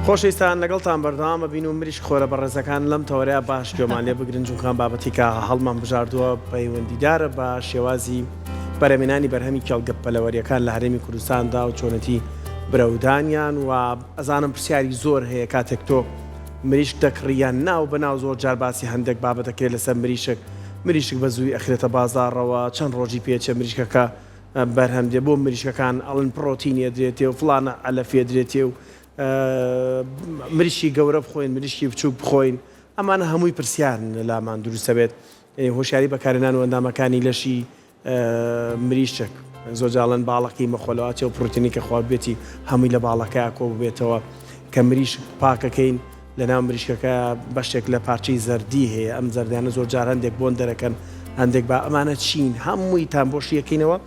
خۆشەویستان لەگەڵتان بەردەوامە بین و مریش خۆرە بەڕێزەکان لەم تەوەرەیە باش گوێمان لێ بگرن چونکە بابەتی کە هەڵمان بژاردووە پەیوەندیدارە بە شێوازی بەرهەمێنانی بەرهەمی کێڵگە پەلەوەریەکان لە هەرێمی کوردستاندا و چۆنەتی برەودانیان و ئەزانم پرسیاری زۆر هەیە کاتێک تۆ مریشک دەکڕیان ناو بەناو زۆر جار باسی هەندێک بابەتەکرێت لەسەر مریشک بە زووی ئەخرێتە بازاڕەوە چەند ڕۆژی پێچە مریشکەکە بەرهەم دێ بۆ مریشکەکان ئەڵن پرۆتینیە درێتێ و فڵانە ئەلەفێ درێتێ و مریشکی گەورە بخۆین مریشکی بچوو بخۆین ئەمانە هەمووی پرسیارن لامان دروستە بێت هۆشیاری بەکارهێنان و ئەندامەکانی لەشی مریشک زۆر جاڵەن باڵەکەی مەخۆلەواتێ و پرۆتینی کە خوا بێتی هەمووی لە باڵەکەیە کۆ ببێتەوە کە مریشک پاکەکەین لەناو مریشکەکە بەشێک لە پارچەی زەردی هەیە ئەم زەردیانە زۆر جار هەندێک بۆن دەرەکەن هەندێک با ئەمانە چین هەمووی تانبۆشیەکەینەوە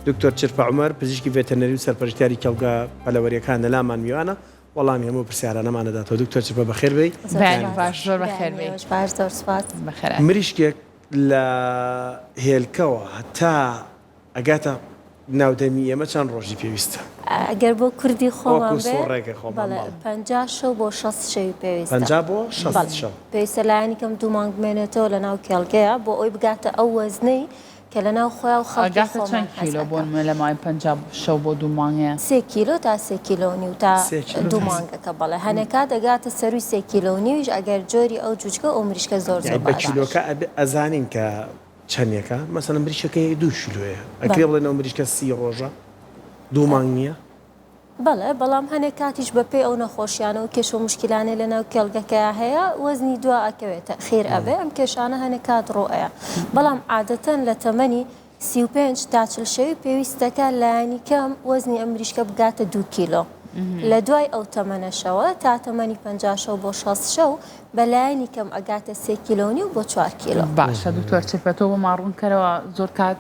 دکتۆر چرپە عومەر پزیشکی ڤێتەرنەری و سەرپەرشتیاری کێڵگە پەلەوەریەکان لەلامان میوانە وەڵامی هەموو پرسیارانەمانەداتەوە دکتۆر چرپە بەخێر بێی باش زۆر بەخێر بێی باش زۆر سوپاس مریشکێک لە هێلکەوە هەتا ئەگاتە ناودەمی ئێمە چەند ڕۆژی پێویستە ئەگەر بۆ کوردی خۆمان ڕێگە خۆ 50 شەو بۆ 6 شەوی پێویستە 50 بۆ 6 شەو پێویستە لایەنی کەم 2 مانگ بمێنێتەوە لە ناو کێڵگەیە بۆ ئەوی بگاتە ئەو وەزنەی کە لە ناو خۆیان و خەڵکی خۆمان چەند کیلۆ بۆن لە مای 50 شەو بۆ 2 مانگەیە 3 کیلۆ تا 3 کیلۆ نی و تا 2 مانگەکە بەڵێ هەنێکات دەگاتە سەروی 3 کیلۆ نیویش ئەگەر جۆری ئەو جوچکە ئەو مریشکە زۆر زۆر بە کیلۆکە ئەزانین کە چەندێکە مەسەڵەن مریشکەکەی 2 کیلۆیە ئەکرێ بڵێن ئەو مریشکە 30 ڕۆژە 2 مانگ نییە بەڵێ بەڵام هەنێک کاتیش بەپێ ئەو نەخۆشیانە و کێش و مشکلانێ لەناو کێڵگەکەیە هەیە وەزنی دوا ئەکەوێتە خێر ئەبێ ئەم کێشانە هەنێک کات ڕۆئەیە بەڵام عادەتەن لە تەمەنی 35 تا 40 شەوی پێویستەکە لایەنی کەم وەزنی ئەم مریشکە بگاتە 2 کیلۆ لە دوای ئەو تەمەنەشەوە تا تەمەنی 50 شەو بۆ 6 شەو بەلایەنی کەم ئەگاتە 3 کیلۆنی و بۆ 4 کیلۆ باشە دکتۆر چرپەتۆ بۆ ماڕوونکەرەوە زۆر کات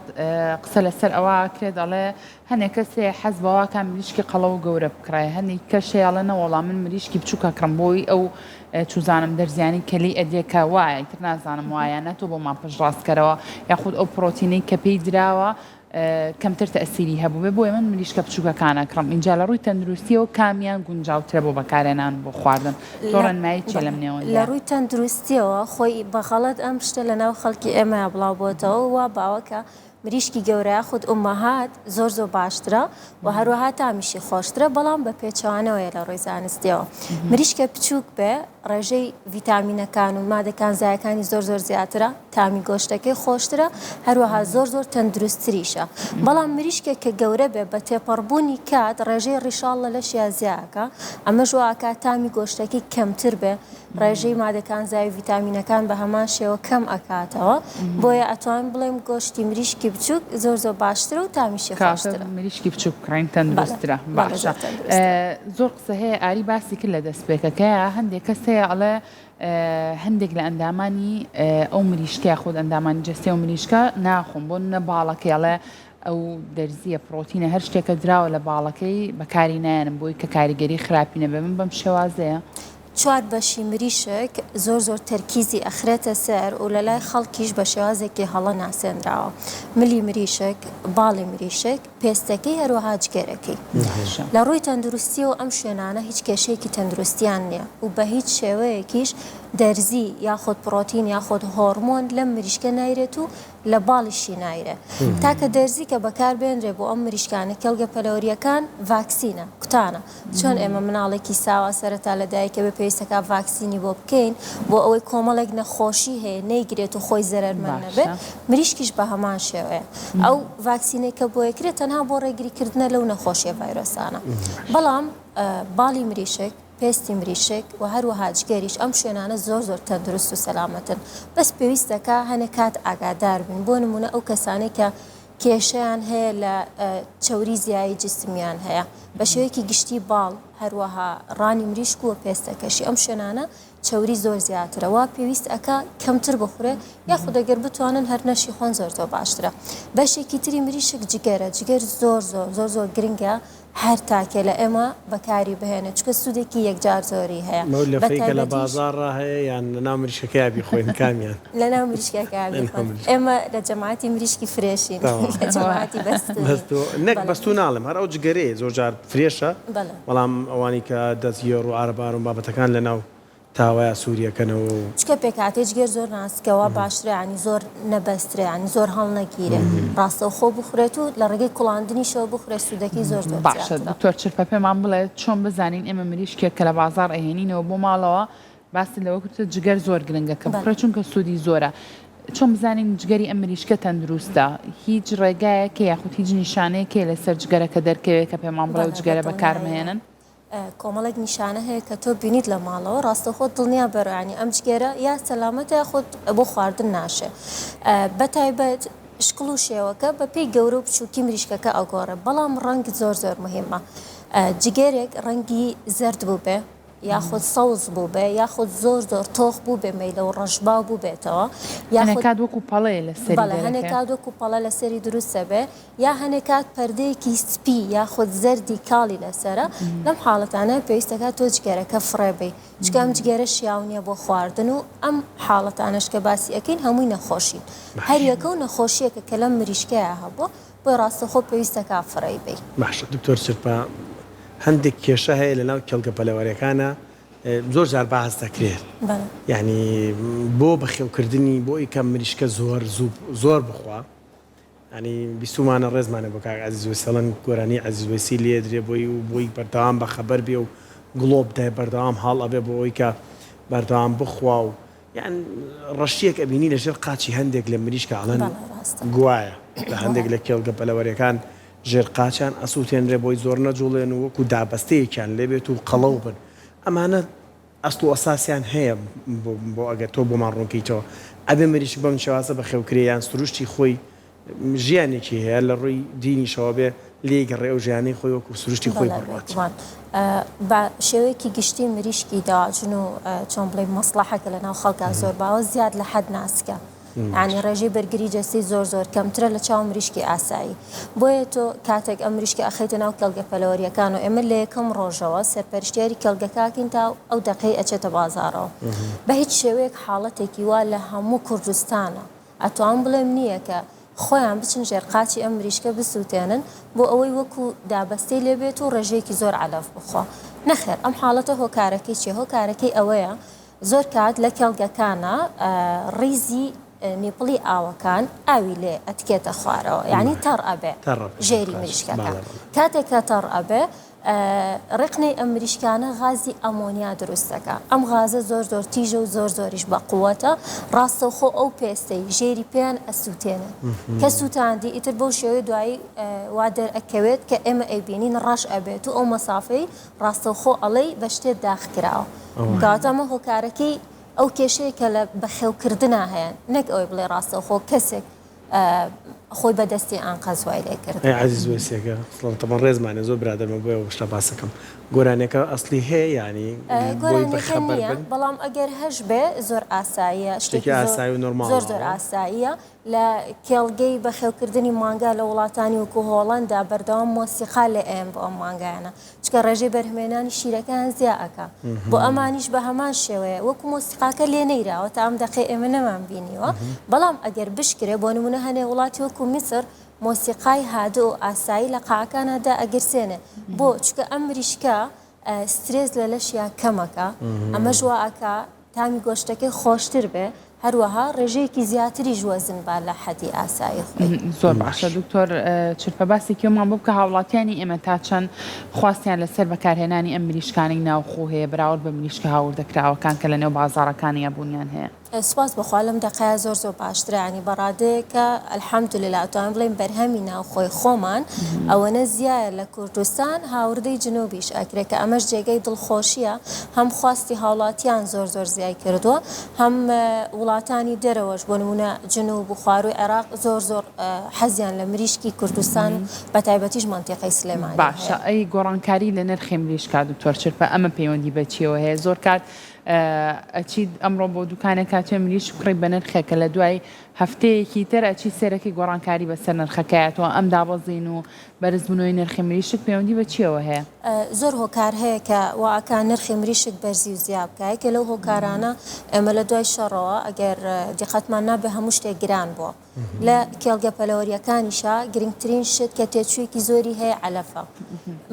قسە لەسەر ئەوە کرێت دەڵێ هەنێک کەسێ حەز بەواکان مریشکی قەڵە و گەورە بکڕای هەنێک کەشەیاڵە نەوەڵام من مریشکی بچووکە کڕم بۆی ئەو چوزانم دەرزیانی کەلی ئەدێکە وایە تر نازانم وایە نەتۆ بۆ مان پشتڕاستکەرەوە یاخود ئەو پرۆتینەی کە پێی دراوە کەمتر تەسیری هەبوو بێ بۆیە من مریشکە بچووکەکانە کڕم اینجا لە ڕووی تەندروستیەوە کامیان گونجاوترە بۆ بەکارێنان بۆ خواردن تۆڕەنمایی چێ لەم نێوە لە ڕووی تەندروستیەوە خۆی بەغەڵەت ئەم شتە لەناو خەڵکی ئێمە بڵاو بۆتەوە وا باوەکە مریشکی گەورەیە خود ئومەهات زۆر باشترە و هەروەها تامیشی خۆشترە بەڵام بە پێچوانەوەیە لە ڕۆی زانستیەوە مریشکە بچووک بێ ڕێژەی ڤیتامینەکان و مادەکان زایەکانی زۆر زیاترە تامی گۆشتەکەی خۆشترە هەروەها زۆر تەندروستتریشە بەڵام مریشکێک کە گەورە بێ بە تێپەڕبوونی کات ڕێژەی ڕیشاڵ لە لەشیا زیاکە ئەمە ژواکە تامی گۆشتەکەی کەمتر بێ ڕێژەی مادەکان زای ڤیتامینەکان بە هەمان شێوە کەم ئەکاتەوە بۆیە ئەتوانین بڵێم گۆشتی مریشکی بچووک زۆر باشترە و تامیشی خۆشترە مریشکی بچووک کڕین تەندروسترە باشە زۆر قسە هەیە ئاری باسی کرد لە دەستپێکەکەیە هەندێک کەس هەیە ئەڵێ هەندێک لە ئەندامانی ئەو مریشکە خۆت ئەندامانی جەستێ و مریشکە ناخۆم بۆ نە باڵەکەیڵێ ئەو دەرزیە پرۆتینە هەر شتێکە دراوە لە باڵەکەی بەکاری نایەنم بۆی کە کاریگەری خراپینە بێ من بەم شێوازەیە 4 بەشی مریشک زۆر تەرکیزی ئەخرێتە سەر و لە لای خەڵکیش بە شێوازێکی هەڵە ناسێنراوە ملی مریشک باڵی مریشک پێستەکەی هەروەها جگەرەکەی لە ڕووی تەندروستیەوە ئەم شوێنانە هیچ کێشەیەکی تەندروستیان نییە و بە هیچ شێوەیەکیش دەرزی یاخود پرۆتین یاخود هۆرمۆن لەم مریشکە نایرێت و لە باڵیشی نایرێ تاکە دەرزی کە بەکار بێنرێ بۆ ئەم مریشکانە کێڵگە پەلەوەریەکان ڤاکسینە کوتانە چۆن ئێمە مناڵێکی ساوا سەرەتا لە دایکە بە پێویستەکە ڤاکسینی بۆ بکەین بۆ ئەوەی کۆمەڵێک نەخۆشی هەیە نەیگرێت و خۆی زەرەرمەند نەبێت مریشکیش بە هەمان شێوەیە ئەو ڤاکسینەی کە بۆ یەکرێت تەنها بۆ ڕێگریکردنە لەو نەخۆشیە ڤایرۆسانە بەڵام باڵی مریشک پێستی مریشک و هەروەها جگەریش ئەم شوێنانە زۆر تەندروست و سەلامەتن بەس پێویستەکە هەنێک کات ئاگادار بن بۆ نمونە ئەو کەسانێک کە کێشەیان هەیە لە چەوری زیایی جسمیان هەیە بە شێوەیەکی گشتی باڵ هەروەها ڕانی مریشک و پێستەکەشی ئەم شوێنانە چەوری زۆر زیاترەوە پێویست ئەکە کەمتر بخورێ یاخود ئەگەر بتوانن هەر نەشی خۆن زۆر باشترە بەشێکی تری مریشک جگەرە جگەر زۆر گرنگە هەر تاکە لە ئێمە بەکاری بهێنێت چکە سوودێکی یەکجار زۆری هەیە لە فەیکە لە بازاڕ هەیە یان لە ناو مریشکەکەی بخۆین کامیان لە ناو مریشکەکە ئێمە لە جەماعەتی مریشکی فرێشین جەماعەتی نەک بەستوو ناڵم هەر ئەو جگەرەیە زۆر جار فرێشە بەڵام ئەوانی کە دەستگیر و ئارەبار و بابەتەکان لە ناو تاوایە سووریەکەنەوە چکە پێکاتێک گەر زۆر ناسکەوە باشترە ینی زۆر نەبەسترە ینی زۆر هەڵ نەگیرێ ڕاستە خۆ بخورێت و لە ڕێگەی کوڵاندنیشەوە بخورێ سوودەکەی زۆر باشە دکتۆر چرپە پێمان بڵێ چۆن بزانین ئێمە مریشکێک کە لە بازار ئەهێنینەوە بۆ ماڵەوە باسی لەوە کوتە جگەر زۆر گرنگە کە بخورێت چونکە سوودی زۆرە چۆن بزانین جگەری ئەم مریشکە تەندروستە هیچ ڕێگایەکە یاخود هیچ نیشانەیەکێ لەسەر جگەرەکە دەرکەوێت کە پێمان بڵێ و جگەرە بەکارمێنن کۆمەڵێک نیشانە هەیە کە تۆ بینیت لە ماڵەوە ڕاستە خۆت دڵنیا بەڕانی ئەم جگێرە یا سەلامەتە خۆت بۆ خواردن ناشێ بەتایبەت شکڵ و شێوەکە بە پێی گەورە و بچووکی مریشکەکە ئەگۆڕە بەڵام ڕەنگ زۆر زۆر مهمە جگێرێک ڕەنگی زرد بوو بێ یاخود سەوز بوو بێ یاخود زۆر زۆر تۆخ بوو بێ مەیلە و ڕەشباو بوو بێتەوە هەنێکات وەکو پەڵەیە لەسەری هەنێکات وەکو پەڵە لەسەری دروستە بێ یا هەنێکات پەردەیەکی سپی یاخود زەردی کاڵی لەسرە لەم حاڵەتانە پێویستەکە تۆ جگەرەکە فڕێبی چکە ئەم جگەرە شیاونیە بۆ خواردن و ئەم حاڵەتانەش کە باسی ئەەکەین هەمووی نەخۆشین هەر یەکە و نەخۆشیەکە کە لەم مریشکەیە هەبووە بۆ ڕاستەخۆ پێویستەکە فڕێبی باشە دکتۆر چرپە هەندێک کێشە هەیە لە ناو کێڵگە پەلەوەریەکانە زۆر جار باز دەکرێت یعنی بۆ بەخێوکردنی بۆ ئیکەم مریشکە زۆر بخوا ینی بیستمانە ڕێزمانە بۆ کاک عەزیز وەسەڵەن گۆرانی عەزیز وەسی لێ درێ بۆی و بۆی بەردەوام بە خەبەر بێ و گڵۆب دای بەردەوام هەڵ ئەبێ بۆ ئەوی کە بەردەوام بخوا و یان ڕەشیەک ئەبینی لەژێر قاچی هەندێک لە مریشکە ئەڵەن گوایە لە هەندێک لە کێڵگە پەلەوەریەکان ژێر قاچیان ئەسووتێنرێ بۆی زۆر نەجوڵێن و وەکو دابەستەیەکیان لێبێت و قەڵەو بن ئەمانە ئەست و ئەساسیان هەیە بۆ ئەگەر تۆ بۆمان ڕوونکەیتەوە ئەبێ مریشک بەم شێوازە بە خێوکرێیان سروشتی خۆی ژیانێکی هەیە لە ڕووی دینیشەوە بێ لێگەڕێ و ژیانی خۆی وەکو سروشتی خۆی بڕات بە شێوەیەکی گشتی مریشکی داواژن و چۆن بڵێ مەسلحەکە لە ناو خەڵکا زۆر باوە زیاد لە حەد ناسکە ینی ڕێژەی بەرگری جەستی زۆر زۆر کەمترە لە چاو مریشکی ئاسایی بۆیە تۆ کاتێک ئەم مریشکی ئەخەیتە ناو کەڵگە پەلەوەریەکان و ئێمە لە یەکەم ڕۆژەوە سەرپەرشتیاری کەڵگەکاکین تا ئەو دەقەی ئەچێتە بازارەوە بە هیچ شێوەیەک حاڵەتێکی وا لە هەموو کوردستانە ئەتوان بڵێم نییە کە خۆیان بچن ژێرقاچی ئەم مریشکە بسووتێنن بۆ ئەوەی وەکو دابەستەی لێبێت و ڕێژەیەکی زۆر علەف بخوا نەخێر ئەم حاڵەتە هۆکارەکەی چێ هۆکارەکەی ئەوەیە زۆر کات لە کێڵگەکانە ڕیزی نیپڵی ئاوەکان ئاوی لێ ئەتکێتە خوارەوە یعنی تەڕ ئەبێ ژێری مریشکەکە کاتێککە تەڕ ئەبێ ڕێقنەی ئەم مریشکانە غازی ئەمۆنیا دروستەکە ئەم غازە زۆر زۆر تیژە و زۆر زۆریش بە قووەتە ڕاستەوخۆ ئەو پێستەی ژێری پێیان ئەسووتێنن کە سووتاندی ئیتر بۆ شێوەی دوایی وا دەرئەکەوێت کە ئێمە ئەیبینین ڕەش ئەبێت و ئەو مەسافەی ڕاستەوخۆ ئەڵەی بە شتێت داخکراوە کاتەمە هۆکارەکەی ئەو کێشەیە کە لە بەخێوکردنا هەیە نەک ئەوەی بڵێ ڕاستەوخۆ کەسێک خۆی بەدەستی ئانقەزوای لێ کرد عزیز وێسێکە تەمەەن ڕێزمانە زۆر برادەمە بۆ شتا باسەکەم گۆرانەکە ئەسلی هەیە ینی بەڵام ئەگەر هەش بێ زۆر ئاساییە شتێکی ئاسایی و نۆرماڵ زۆر زۆر ئاساییە لە کێڵگەی بەخێوکردنی مانگا لە وڵاتانی وەکو هۆڵەندا بەردەوام مۆسیقا لە ئێم بۆ ئەم مانگایانە چکە ڕێژەی بەرهمێنانی شیرەکان زیاکە بۆ ئەمانیش بە هەمان شێوەیە وەکو مۆسیقاکە لێ نەیراوە تا ئەم دەقی ئێمە نەمان بینیوە بەڵام ئەگەر بشکرێ بۆ نمونە هەنێ وڵاتی وەکو میسر مۆسیقای هادە و ئاسایی لە قاعەکانەدا ئەگرسێنێ بۆ چکە ئەم مریشکە سترێز لە لەشیا کەمەکە ئەمە ژواکە تامی گۆشتەکەی خۆشتر بێ هەروەها ڕێژەیەکی زیاتری ژوەزن با لە حەدی ئاسایی زۆر باشە دکتۆر چرپە باسی کێمان بوو کە هاوڵاتیانی ئێمە تا چەند خواستیان لەسەر بەکارهێنانی ئەم مریشکانی ناوخۆ هەیە بەراورد بە مریشکە هاوردەکراوەکان کە لە نێو بازاڕەکانی هەبوونیان هەیە سوپاس بەخوا لەم دەقەیە زۆر زۆر باشترانی بەڕادەیە کە ئەلحەمدولێللا ئەتوانین بڵێن بەرهەمی ناوخۆی خۆمان ئەوەنە زیایە لە کوردستان هاوردەی جنوبیش ئەکرێت کە ئەمەش جێگەی دڵخۆشیە هەم خواستی هاوڵاتیان زۆر زۆر زیای کردووە هەم وڵاتانی دەرەوەش بۆ نمونە جنوب و خواروی عێراق زۆر زۆر حەزیان لە مریشکی کوردستان و بە تایبەتیش مەنتیقەی سلێمانی باشە ئەی گۆڕانکاری لە نرخی مریشکا دکتۆر چرپە ئەمە پەیوەندی بەچیەوە هەیە زۆر کات ئەچید ئەمڕۆ بۆ دوکانێک کاتێ مریش کڕی بە نرخێکە لە دوای هەفتەیەکی تر ئەچی سێرەکی گۆڕانکاری بەسەر نرخەکەیەوە ئەم دابەزین و بەرزبوونەوەی نرخی مریشک پەیوەندی بە چیەوە هەیە؟ زۆر هۆکار هەیە کە واکە نرخی مریشک بەرزی و زیاب بکە کە لەو هۆکارانە ئێمە لە دوای شەڕەوە ئەگەر دیقەتمان نابێ هەموو شتێک گران بووە لە کێڵگە پەلەوەریەکانیشا گرنگترین شت کە تێچوویەکی زۆری هەیە علەفە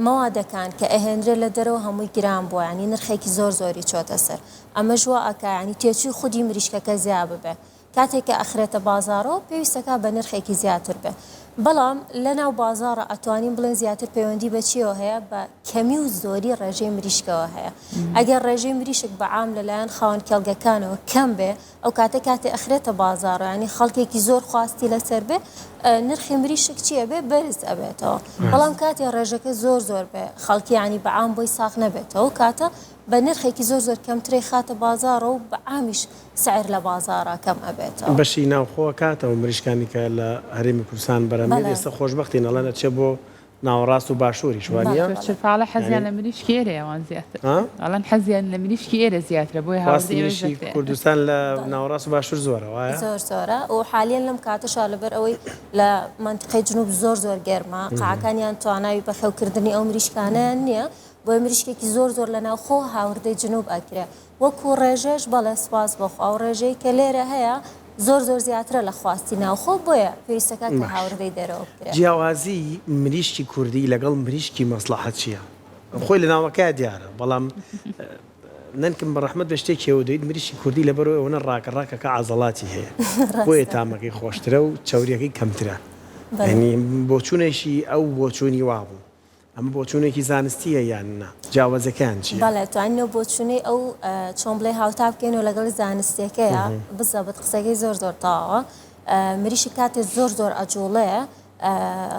مەوادەکان کە ئەهێنرێ لە دەرەوە هەمووی گران بووە ینی نرخێکی زۆری چۆتە سەر ئەمە ژوا ئەکە ینی تێچووی خودی مریشکەکە زیاب ببێ کاتێک کە ئەخرێتە بازارەوە پێویستەکە بە نرخێکی زیاتر بێ بەڵام لەناو بازارە ئەتوانین بڵێن زیاتر پەیوەندی بە چیەوە هەیە بە کەمی و زۆری ڕێژەی مریشکەوە هەیە ئەگەر ڕێژەی مریشک بەعام لەلایەن خاوەن کێڵگەکانەوە کەم بێ ئەو کاتێ ئەخرێتە بازارە ینی خەڵکێکی زۆر خواستی لەسەر بێ نرخی مریشک چییە بێ بەرز ئەبێتەوە بەڵام کاتێ ڕێژەکە زۆر بێ خەڵکی ینی بەعام بۆی ساق نەبێتەوە کاتە بە نرخێکی زۆر کەمترەی خاتە بازارە و بە عامیش سعر لە بازارە کەم ئەبێتەوە بەشی ناوخۆ کاتەوە مریشکانی کە لە هەرێمی کوردستان بەرەمێ ئێستا خۆشبەختی نەڵەنە چێ بۆ ناوەڕاست و باشووری شوانە چرپاڵە حەزیان لە مریشکی ئێرەیەوان زیاتر ئەڵەن حەزیان لە مریشکی ئێرە زیاترە بۆی هاوستی کوردستان لە ناوەڕاست و باشوور زۆرە وایە زۆرە و حالیان لەم کاتەشا لەبەر ئەوەی لە منتقەی جنوب زۆر گەرمە قاعەکانیان تواناوی بەخەوکردنی ئەو مریشکانیان نییە بۆی مریشکێکی زۆر لە ناوخۆ هاوردەی جنوب ئەکرێ وەکو ڕێژەش بەڵێ سپاس بەخوا و ڕێژەی کە لێرە هەیە زۆر زیاترە لە خواستی ناوخۆ بۆیە پێویستەکە کە هاوردەی دەرەوە بکرێت جیاوازی مریشکی کوردی لەگەڵ مریشکی مەسلحەت چییە؟ خۆی لە ناوەکە دیارە بەڵام ننکم بە ڕەحمەت بە شتێکیەوە دەیت مریشکی کوردی لەبەرەوەی ئەوەنە ڕاکەکە عەزەڵاتی هەیە بۆیە تامەکەی خۆشترە و چاوریەکەی کەمترە ینی بۆچوونێکی ئەو بۆچوونی وابوو ئەمە بۆچوونێکی زانستیە یان نا جیاوازەکان چی؟ بەڵێ توانینەوە بۆچوونەی ئەو چۆن بڵێ هاوتا بکەین و لەگەڵ زانستیەکەیە بزەبت قسەکەی زۆر تاوە مریشی کاتێ زۆر ئەجوڵەیە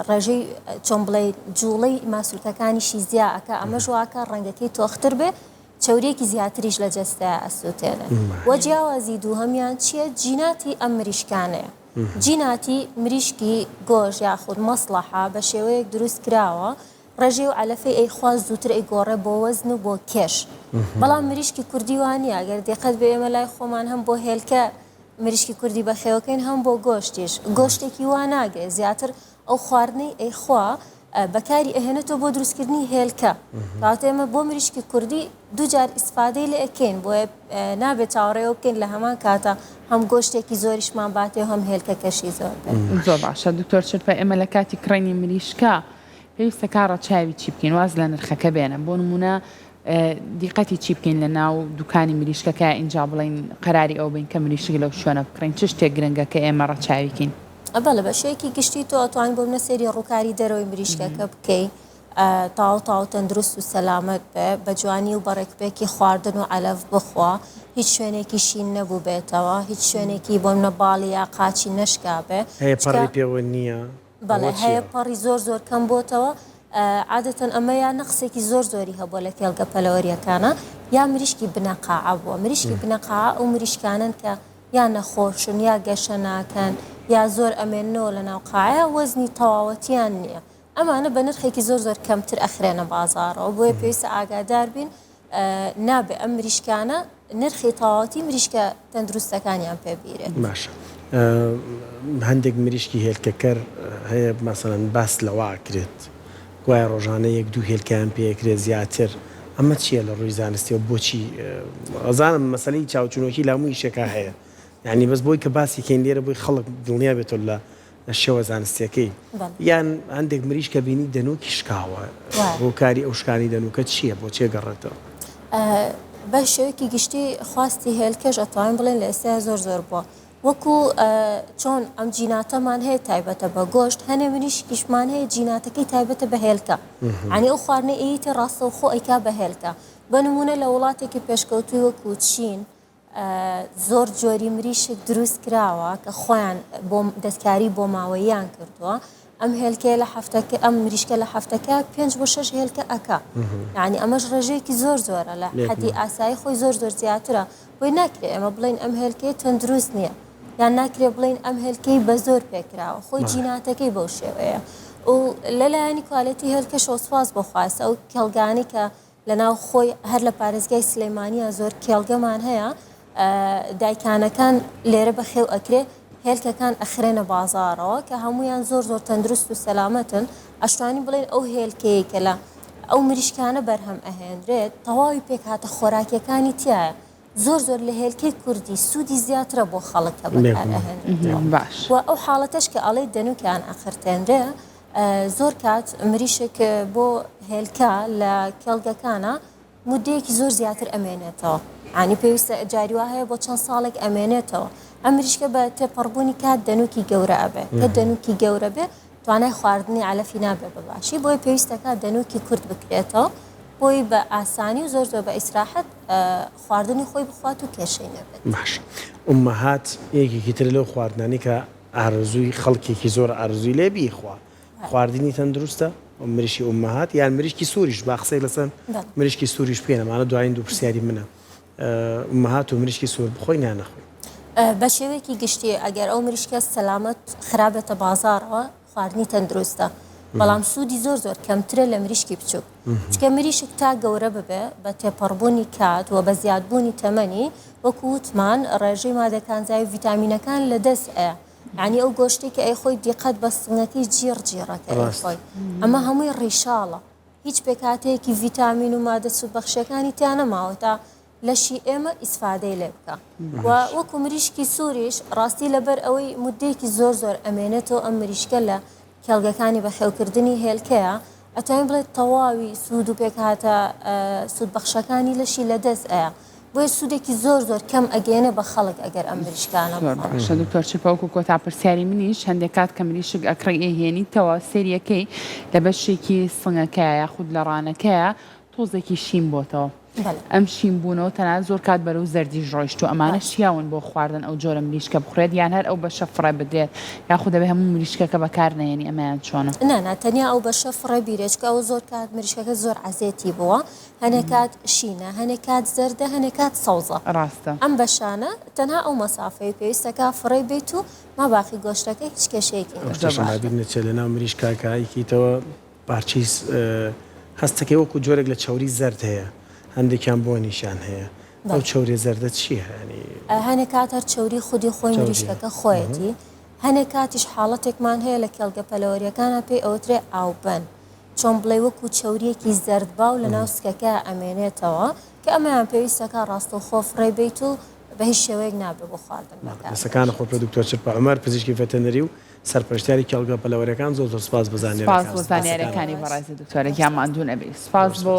ڕێژەی چۆن بڵێ جوڵەی ماسوولکەکانیشی زیاکە ئەمە ژواکە ڕەنگەکەی تۆختر بێ چەورێکی زیاتریش لە جەستەیە ئەسووتێنێ وە جیاوازی دووهەمیان چییە؟ جیناتی ئەم مریشکانەیە جیناتی مریشکی گۆژ یاخود مەسلەحە بە شێوەیەک دروست کراوە ڕێژێ و علەفەی ئەیخواز زووتر ئەیگۆڕێ بۆ وەزن و بۆ کێش بەڵام مریشکی کوردی وانە ئەگەر دقت بێ ئێمە لای خۆمان هەم بۆ هێلکە مریشکی کوردی بەخێوەکەین هەم بۆ گۆشتیش گۆشتێکی واناگێ زیاتر ئەو خواردنەی ئەیخوا بەکاری ئەهێنێتەوە بۆ دروستکردنی هێلکە کاتە ئێمە بۆ مریشکی کوردی دووجار ئیسفادەی لێ ئەکەین بۆیە نابێت چاوەڕێوە بکەین لە هەمان کاتە هەم گۆشتێکی زۆریشمان باتێ هەم هێلکەکەشی زۆر باشە دکتۆر چرپە ئێمە لە کاتی کڕینی مریشکە پێویستە کارە چاوی چی بکەین واز لە نرخەکە بێنە بۆ نمونە دیقەتی چی بکەین لە ناو دوکانی مریشکەکە اینجا بڵین قەراری ئەو بین کە مریشک لەو شوێنە بکڕین چ شتێک گرنگە کە ئێمە ڕەچاویکەین بەڵێ بە شەیەکی گشتی تۆ ئەتوانین بۆ منە سێری ڕووکاری دەرەوەی مریشکەکە بکەی تاو تەندروست و سەلامەت بێ بە جوانی و بەڕێکبێکی خواردن و علەف بخوا هیچ شوێنێکی شین نەبوو بێتەوە هیچ شوێنێکی بۆ منە باڵی یا قاچی نەشکا بێ هەیە پەڕی پێوە نییە بەڵێ هەیە پەڕی زۆر کەم بۆتەوە عادەتەن ئەمە یا نەقسێکی زۆری هەبووە لە کێڵگە پەلەوەریەکانە یا مریشکی بنەقاعە بووە مریشکی بنەقاعە ئەو مریشکانن کە یا نەخۆشن یا گەشە ناکەن یا زۆر ئەمێنەوە لە ناو قاعە وەزنی تەواوەتیان نییە ئەمانە بە نرخێکی زۆر کەمتر ئەخرێنە بازارەوە بۆیە پێویستە ئاگادار بین نابێ ئەم مریشکانە نرخی تەواوەتی مریشکە تەندروستەکانیان پێبیرێت باشە هەندێک مریشکی هێلکەکەر هەیە مەسەڵەن باس لەوا کرێت گوایە ڕۆژانە یەک دوو هێلکەیان پێکرێت زیاتر ئەمە چییە لە ڕووی زانستیەوە بۆچی ئەزانم مەسەلەی چاوچونۆکی لە هەمووی شێکا هەیە یعنی بەس بۆی کە باسی کەین لێرە بۆی خەڵک دڵنیا بێتەوە لە شێوە زانستیەکەی یان هەندێک مریش کە بینی دەنوکی شکاوە هۆکاری ئەو شکانی دەنوکە چییە بۆ چێ گەڕێتەوە بە شێوەیەکی گشتی خواستی هێلکەش ئەتوانین بڵێن لە ئێستا زۆر بووە وەکو چۆن ئەم جیناتەمان هەیە تایبەتە بە گۆشت هەنێ مریشکیشمان هەیە جیناتەکەی تایبەتە بە هێلکە عنی ئەو خواردنە ئیتر ڕاستەوخۆ ئەیکا بە هێلکە بە نمونە لە وڵاتێکی پێشکەوتوی وەکو چین زۆر جۆری مریشک دروست کراوە کە خۆیان بۆ دەستکاری بۆ ماوەیان کردووە ئەم هێلکەیە لە هەفتەکە ئەم مریشکە لە هەفتەکە 5 بۆ 6 هێلکە ئەکا یعنی ئەمەش ڕێژەیەکی زۆرە لە حەدی ئاسایی خۆی زۆر زیاترە بۆی ناکرێت ئەمە بڵین ئەم هێلکەیە تەندروست نییە یان ناکرێت بڵین ئەم هێلکەی بە زۆر پێکراوە خۆی جیناتەکەی بەو شێوەیە و لەلایەنی کوالەتی هێلکە شۆسپاس بخواستە ئەو کێڵگانی کە لەناو خۆی هەر لە پارێزگای سلەیمانیە زۆر کێڵگەمان هەیە دایکانەکان لێرە بەخێو ئەکرێ هێلکەکان ئەخرێنە بازارەوە کە هەمویان زۆر تەندروست و سەلامەتن ئەشتوانی بڵێن ئەو هێلکەیە کە لە ئەو مریشکانە بەرهەم ئەهێنرێت تەواوی پێک هاتە خۆراکیەکانی تایە زۆر لە هێلکەی کوردی سوودی زیاترە بۆ خەڵک کە بەکار ئەهێنرێت باش و ئەو حاڵەتەش کە ئەڵێ دەنوکیان ئەخرتێنرێ زۆر کات مریشک بۆ هێلکە لە کێڵگەکانە مودەیەکی زۆر زیاتر ئەمێنێتەوە عنی پێویستە جاریوا هەیە بۆ چەند ساڵێک ئەمێنێتەوە ئەم مریشکە بە تێپەڕبوونی کات دەنوکی گەورە ئەبێ کە دەنوکی گەورە بێ توانای خواردنی علەفی نابێ بەباشی بۆی پێویستەکە دەنوکی کورد بکرێتەوە بۆی بە ئاسانی و زۆر بە ئیسراحەت خواردنی خۆی بخوات و کێشەی نەبێت باش ئومەهات یەکێکی تر لەو خواردنانی کە ئارزووی خەڵکێکی زۆر ئارزووی لێ بیخوا خواردنی تەندروستە مریشی ئومەهات یان مریشکی سووریش با قسەی لەسەر مریشکی سووریش بکەینەمانە دوایین دوو پرسیاری منە ئومەهات و مریشکی سوور بخۆی نانەخۆی بە شێوەیەکی گشتی ئەگەر ئەو مریشکە سەلامەت خراپێتە بازارەوە خواردنی تەندروستە بەڵام سوودی زۆر کەمترە لە مریشکی بچووک چکە مریشک تا گەورە ببێ بە تێپەڕبوونی کات و بە زیادبوونی تەمەنی وەکو وتمان ڕێژەی مادەکانزای و ڤیتامینەکان لە دەست ئەیە یعنی ئەو گۆشتی کە ئەی خۆی دیقەت بە سنگەکەی جیڕەکە خۆی ئەمە هەمووی ڕیشاڵە هیچ پێکاتەیەکی ڤیتامین و مادە سوودبەخشەکانی تیانە ماوە تا لەشی ئێمە ئیسفادەی لێ بکە و وەکو مریشکی سووریش ڕاستی لەبەر ئەوەی مودەیەکی زۆر ئەمێنێتەوە ئەم مریشکە لە کێڵگەکانی بەخێوکردنی هێلکەیە ئەتوانین بڵێت تەواوی سوود و پێکهاتە سوودبەخشەکانی لەشی لە دەست ئەیە بۆیە سوودێکی زۆر کەم ئەگەێنێ بە خەڵک ئەگەر ئەم مریشکانە باشە دکتۆر چپەوەکو کۆتا پرسیاری منیش هەندێک کات کە مریشک ئەکڕی ئەهێنیتەوە سێریەکەی لە بەشێکی سنگەکەیە یاخود لە ڕانەکەیە تۆزێکی شین بۆتەوە ئەم شین بوونەوە تەنانەت زۆر کات بەرەو زەردی ڕۆیشت و ئەمانە شیاون بۆ خواردن ئەو جۆرە مریشکە بخورێت یان هەر ئەو بەشە فڕێ بدرێت یاخود دەبێت هەموو مریشکەکە بەکار نهێنی ئەمەیان چۆنە نه تەنیا ئەو بەشە فڕێ بیرێچکە ئەو زۆر کات مریشکەکە زۆر عەزێتی بووە هەنێک کات شینە هەنێک کات زەردە هەنێک کات سەوزە ڕاستە ئەم بەشانە تەنها ئەو مەسافەی پێویستەکە فڕێ بێت و ما باقی گۆشتەکە هیچ کێشەیەکی نەچێت لەناو مریشکاکایکیتەوە پارچی هەستەکەی وەکو جۆرێک لە چاوری زەرد هەیە هەندێکیان بۆ نیشان هەیە ئەو چاوری زەردە چیە هەنێک کات هەر چاوری خودی خۆی مریشکەکە خۆیەتی هەنێک کاتیش حاڵەتێکمان هەیە لە کێڵگە پەلەوەریەکانە پێی ئەوترێ ئاوبەن چۆن بڵێ وەکو چاوریەکی زەردباو لە ناو سکەکە ئەمێنێتەوە کە ئەمەیان پێویستەکە ڕاستەوخۆ فڕێ بیت و بە هیچ شێوەیەک نابێ بۆ خواردن سەکانە خۆ دکتۆر چرپە عومەر پزیشکی ڤێتەنەری و سەرپەرشتیاری کێڵگە پەلەوەریەکان زۆر سپاس بە زانیاریەکانی بەڕێزی دکتۆرێک یاماندوو نەبێ سپاس بۆ